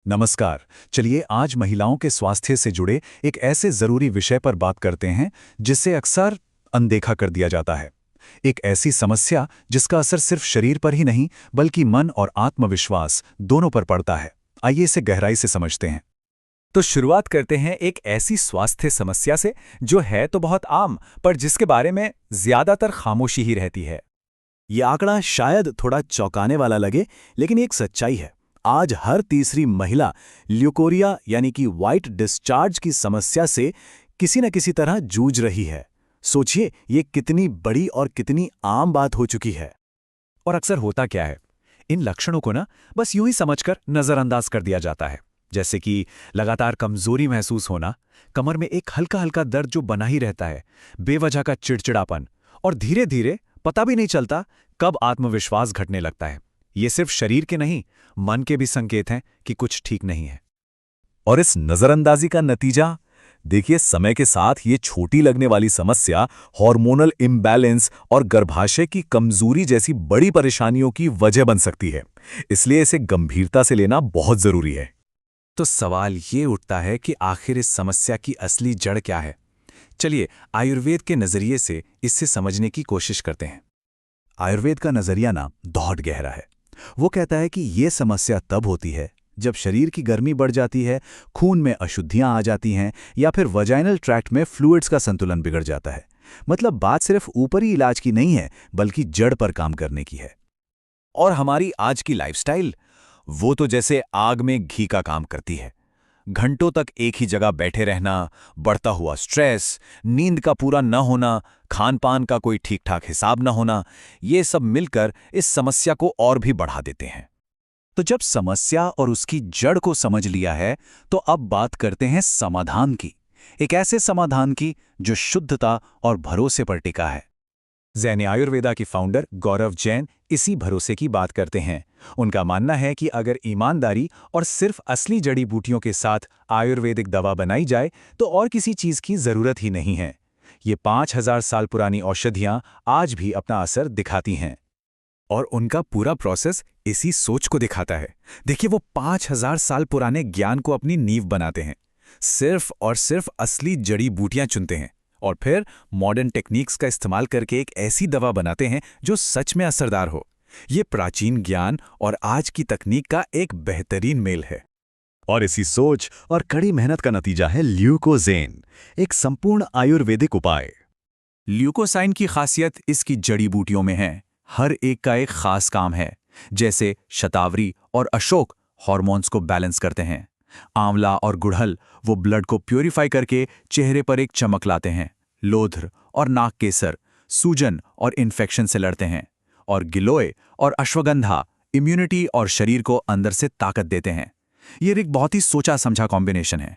नमस्कार। चलिए आज महिलाओं के स्वास्थ्य से जुड़े एक ऐसे जरूरी विषय पर बात करते हैं जिसे अक्सर अनदेखा कर दिया जाता है। एक ऐसी समस्या जिसका असर सिर्फ शरीर पर ही नहीं बल्कि मन और आत्मविश्वास दोनों पर पड़ता है। आइए इसे गहराई से समझते हैं। तो शुरुआत करते हैं एक ऐसी स्वास्थ्य समस्या से जो है तो बहुत आम, पर जिसके बारे में ज्यादातर खामोशी ही रहती है। ये आंकड़ा शायद थोड़ा चौंकाने वाला लगे, लेकिन एक सच्चाई है। आज हर तीसरी महिला ल्यूकोरिया यानी कि व्हाइट डिस्चार्ज की समस्या से किसी न किसी तरह जूझ रही है। सोचिए, ये कितनी बड़ी और कितनी आम बात हो चुकी है। और अक्सर होता क्या है, इन लक्षणों को ना बस यूं ही समझकर नजरअंदाज कर दिया जाता है। जैसे कि लगातार कमजोरी महसूस होना, कमर में एक हल्का हल्का दर्द जो बना ही रहता है, बेवजह का चिड़चिड़ापन, और धीरे धीरे पता भी नहीं चलता कब आत्मविश्वास घटने लगता है। ये सिर्फ शरीर के नहीं, मन के भी संकेत हैं कि कुछ ठीक नहीं है। और इस नजरअंदाजी का नतीजा देखिए, समय के साथ ये छोटी लगने वाली समस्या हार्मोनल इम्बैलेंस और गर्भाशय की कमजोरी जैसी बड़ी परेशानियों की वजह बन सकती है। इसलिए इसे गंभीरता से लेना बहुत जरूरी है। तो सवाल ये उठता है कि आखिर इस समस्या की असली जड़ क्या है। चलिए आयुर्वेद के नजरिए से इसे समझने की कोशिश करते हैं। आयुर्वेद का नजरिया ना बहुत गहरा है। वो कहता है कि ये समस्या तब होती है जब शरीर की गर्मी बढ़ जाती है, खून में अशुद्धियां आ जाती हैं, या फिर वजाइनल ट्रैक्ट में फ्लूइड्स का संतुलन बिगड़ जाता है। मतलब बात सिर्फ ऊपरी इलाज की नहीं है, बल्कि जड़ पर काम करने की है। और हमारी आज की लाइफस्टाइल, वो तो जैसे आग में घी का काम करती है। घंटों तक एक ही जगह बैठे रहना, बढ़ता हुआ स्ट्रेस, नींद का पूरा न होना, खान पान का कोई ठीक ठाक हिसाब न होना, ये सब मिलकर इस समस्या को और भी बढ़ा देते हैं। तो जब समस्या और उसकी जड़ को समझ लिया है, तो अब बात करते हैं समाधान की। एक ऐसे समाधान की जो शुद्धता और भरोसे पर टिका है। जैन आयुर्वेदा के फाउंडर गौरव जैन इसी भरोसे की बात करते हैं। उनका मानना है कि अगर ईमानदारी और सिर्फ असली जड़ी बूटियों के साथ आयुर्वेदिक दवा बनाई जाए तो और किसी चीज की जरूरत ही नहीं है। ये 5000 साल पुरानी औषधियां आज भी अपना असर दिखाती हैं। और उनका पूरा प्रोसेस इसी सोच को दिखाता है। देखिए, वो 5000 साल पुराने ज्ञान को अपनी नींव बनाते हैं, सिर्फ और सिर्फ असली जड़ी बूटियां चुनते हैं, और फिर मॉडर्न टेक्निक्स का इस्तेमाल करके एक ऐसी दवा बनाते हैं जो सच में असरदार हो। ये प्राचीन ज्ञान और आज की तकनीक का एक बेहतरीन मेल है। और इसी सोच और कड़ी मेहनत का नतीजा है ल्यूकोजेन, एक संपूर्ण आयुर्वेदिक उपाय। ल्यूकोसाइन की खासियत इसकी जड़ी बूटियों में है। हर एक का एक खास काम है। जैसे शतावरी और अशोक हार्मोन्स को बैलेंस करते हैं। आंवला और गुड़हल वो ब्लड को प्यूरिफाई करके चेहरे पर एक चमक लाते हैं। लोध्र और नाग केसर सूजन और इन्फेक्शन से लड़ते हैं। और गिलोय और अश्वगंधा इम्यूनिटी और शरीर को अंदर से ताकत देते हैं। ये एक बहुत ही सोचा समझा कॉम्बिनेशन है।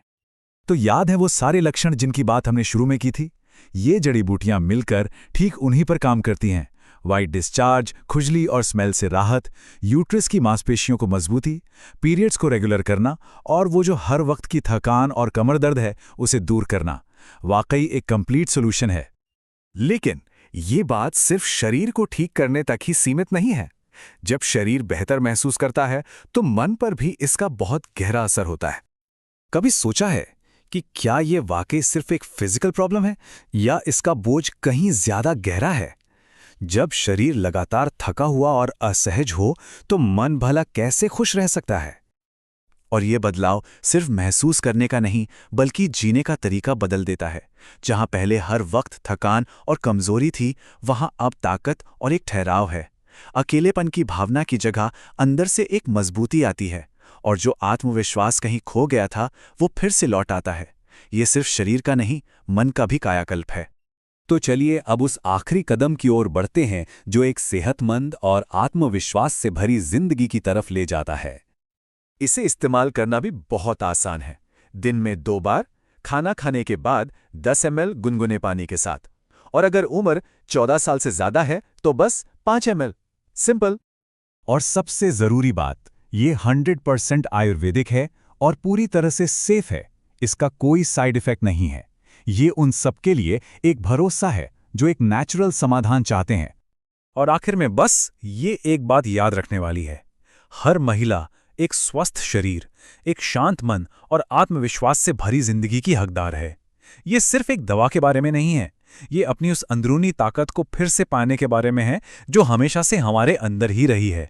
तो याद है वो सारे लक्षण जिनकी बात हमने शुरू में की थी? ये जड़ी बूटियां मिलकर ठीक उन्हीं पर काम करती हैं। वाइट डिस्चार्ज, खुजली और स्मेल से राहत, यूट्रस की मांसपेशियों को मजबूती, पीरियड्स को रेगुलर करना, और वो जो हर वक्त की थकान और कमर दर्द है उसे दूर करना। वाकई एक कंप्लीट सोल्यूशन है। लेकिन ये बात सिर्फ शरीर को ठीक करने तक ही सीमित नहीं है। जब शरीर बेहतर महसूस करता है तो मन पर भी इसका बहुत गहरा असर होता है। कभी सोचा है कि क्या ये वाकई सिर्फ एक फिजिकल प्रॉब्लम है या इसका बोझ कहीं ज्यादा गहरा है? जब शरीर लगातार थका हुआ और असहज हो तो मन भला कैसे खुश रह सकता है? और ये बदलाव सिर्फ महसूस करने का नहीं, बल्कि जीने का तरीका बदल देता है। जहां पहले हर वक्त थकान और कमजोरी थी, वहां अब ताकत और एक ठहराव है। अकेलेपन की भावना की जगह अंदर से एक मजबूती आती है, और जो आत्मविश्वास कहीं खो गया था वो फिर से लौट आता है। ये सिर्फ शरीर का नहीं, मन का भी कायाकल्प है। तो चलिए अब उस आखिरी कदम की ओर बढ़ते हैं जो एक सेहतमंद और आत्मविश्वास से भरी जिंदगी की तरफ ले जाता है। इसे इस्तेमाल करना भी बहुत आसान है। दिन में 2 बार, खाना खाने के बाद 10 ml गुनगुने पानी के साथ। और अगर उम्र 14 साल से ज्यादा है तो बस 5 ml। सिंपल। और सबसे जरूरी बात, ये 100% आयुर्वेदिक है और पूरी तरह से सेफ है। इसका कोई साइड इफेक्ट नहीं है। ये उन सबके लिए एक भरोसा है जो एक नेचुरल समाधान चाहते हैं। और आखिर में बस ये एक बात याद रखने वाली है, हर महिला एक स्वस्थ शरीर, एक शांत मन और आत्मविश्वास से भरी जिंदगी की हकदार है। ये सिर्फ एक दवा के बारे में नहीं है, ये अपनी उस अंदरूनी ताकत को फिर से पाने के बारे में है जो हमेशा से हमारे अंदर ही रही है।